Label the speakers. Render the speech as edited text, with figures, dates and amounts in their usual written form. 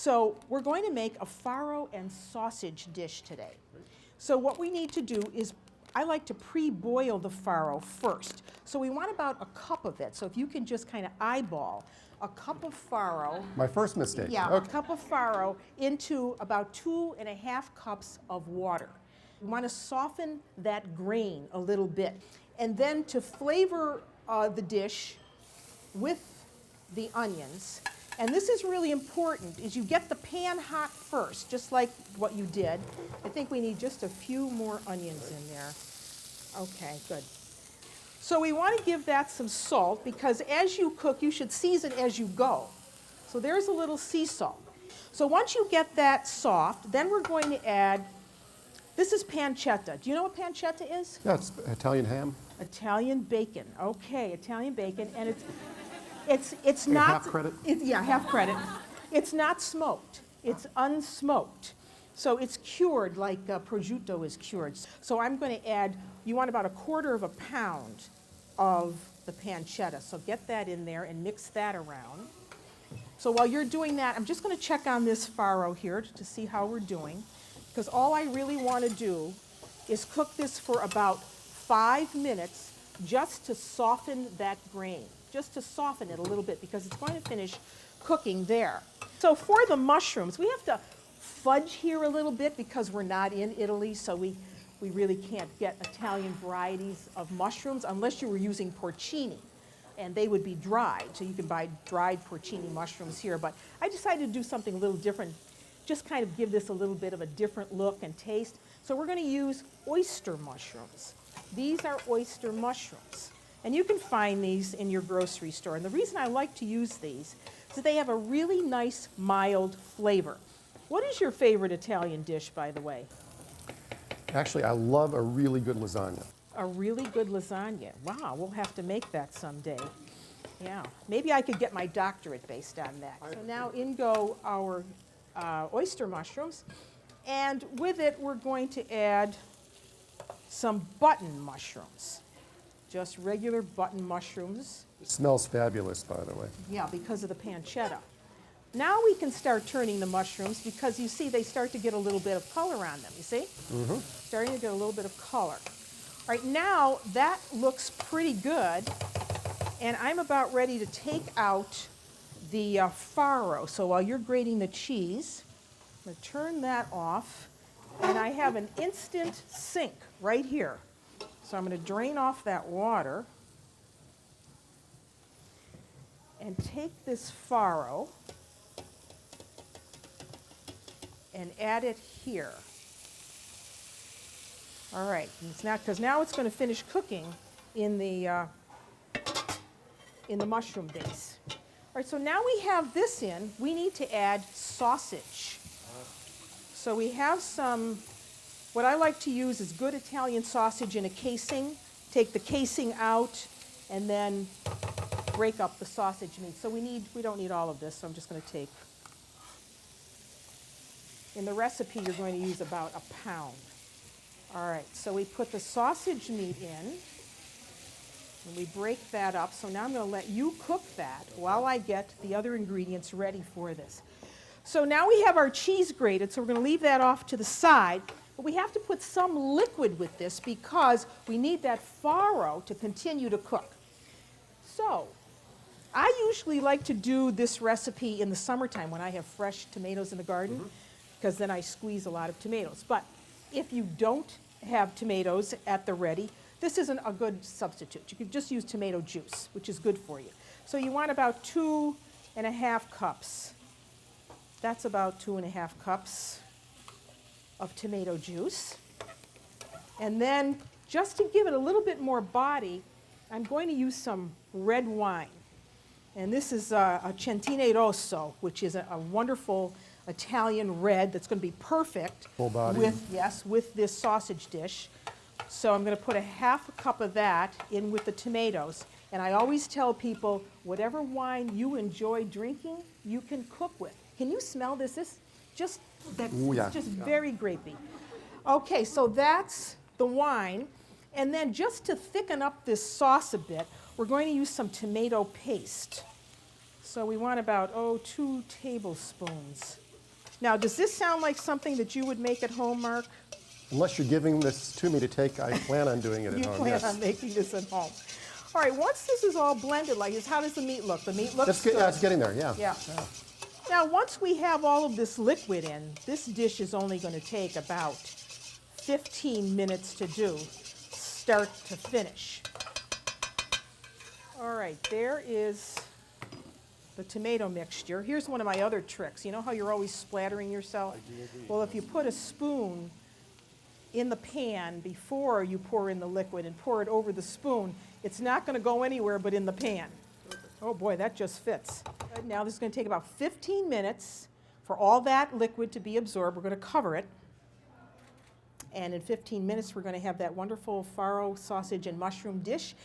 Speaker 1: So we're going to make a farro and sausage dish today. So what we need to do is, I like to pre-boil the farro first. So we want about a cup of it. So if you can just kind of eyeball a cup of farro.
Speaker 2: My first mistake.
Speaker 1: Yeah,
Speaker 2: okay.
Speaker 1: A cup of farro into about 2.5 cups of water. You want to soften that grain a little bit. And then to flavor the dish with the onions, and this is really important, is you get the pan hot first, just like what you did. I think we need just a few more onions in there. Okay, good. So we want to give that some salt, because as you cook, you should season as you go. So there's a little sea salt. So once you get that soft, then we're going to add, this is pancetta. Do you know what pancetta is?
Speaker 2: Yeah, it's Italian ham.
Speaker 1: Italian bacon. Okay, Italian bacon, and it's not.
Speaker 2: Half credit.
Speaker 1: Yeah, half credit. It's not smoked. It's unsmoked. So it's cured like prosciutto is cured. So I'm going to add, you want about 1/4 pound of the pancetta. So get that in there and mix that around. So while you're doing that, I'm just going to check on this farro here to see how we're doing, because all I really want to do is cook this for about 5 minutes just to soften that grain, just to soften it a little bit, because it's going to finish cooking there. So for the mushrooms, we have to fudge here a little bit because we're not in Italy, so we really can't get Italian varieties of mushrooms unless you were using porcini, and they would be dried, so you can buy dried porcini mushrooms here. But I decided to do something a little different, just kind of give this a little bit of a different look and taste. So we're going to use oyster mushrooms. These are oyster mushrooms, and you can find these in your grocery store. And the reason I like to use these is that they have a really nice, mild flavor. What is your favorite Italian dish, by the way?
Speaker 2: Actually, I love a really good lasagna.
Speaker 1: A really good lasagna. Wow, we'll have to make that someday. Yeah, maybe I could get my doctorate based on that. So now in go our oyster mushrooms, and with it we're going to add some button mushrooms. Just regular button mushrooms.
Speaker 2: It smells fabulous, by the way.
Speaker 1: Yeah, because of the pancetta. Now we can start turning the mushrooms, because you see they start to get a little bit of color on them, you see? Mm-hmm. Starting to get a little bit of color. All right, now that looks pretty good, and I'm about ready to take out the farro. So while you're grating the cheese, I'm going to turn that off, and I have an instant sink right here. So I'm going to drain off that water and take this farro and add it here. All right, because now it's going to finish cooking in the mushroom base. All right, so now we have this in, we need to add sausage. So we have some, what I like to use is good Italian sausage in a casing. Take the casing out and then break up the sausage meat. So we don't need all of this, so I'm just going to take, in the recipe you're going to use about 1 pound. All right, so we put the sausage meat in, and we break that up. So now I'm going to let you cook that while I get the other ingredients ready for this. So now we have our cheese grated, so we're going to leave that off to the side. But we have to put some liquid with this because we need that farro to continue to cook. So I usually like to do this recipe in the summertime when I have fresh tomatoes in the garden, because then I squeeze a lot of tomatoes. But if you don't have tomatoes at the ready, this isn't a good substitute. You could just use tomato juice, which is good for you. So you want about 2.5 cups. That's about 2.5 cups of tomato juice. And then, just to give it a little bit more body, I'm going to use some red wine. And this is a Centine Rosso, which is a wonderful Italian red that's going to be perfect
Speaker 2: Full body.
Speaker 1: with this sausage dish. So I'm going to put 1/2 cup of that in with the tomatoes. And I always tell people, whatever wine you enjoy drinking, you can cook with. Can you smell this? This just,
Speaker 2: Ooh, yeah.
Speaker 1: just very grapey. Okay, so that's the wine. And then just to thicken up this sauce a bit, we're going to use some tomato paste. So we want about, 2 tablespoons Now, does this sound like something that you would make at home, Mark?
Speaker 2: Unless you're giving this to me to take, I plan on doing it at
Speaker 1: You
Speaker 2: home.
Speaker 1: plan
Speaker 2: Yes.
Speaker 1: on making this at home. All right, once this is all blended like this, how does the meat look? The meat looks
Speaker 2: That's good.
Speaker 1: good.
Speaker 2: Yeah, it's getting there. Yeah.
Speaker 1: Yeah. Now, once we have all of this liquid in, this dish is only going to take about 15 minutes to do, start to finish. All right, there is the tomato mixture. Here's one of my other tricks. You know how you're always splattering yourself? Well, if you put a spoon in the pan before you pour in the liquid and pour it over the spoon, it's not going to go anywhere but in the pan. Oh boy, that just fits. Now this is going to take about 15 minutes for all that liquid to be absorbed. We're going to cover it. And in 15 minutes, we're going to have that wonderful farro sausage and mushroom dish.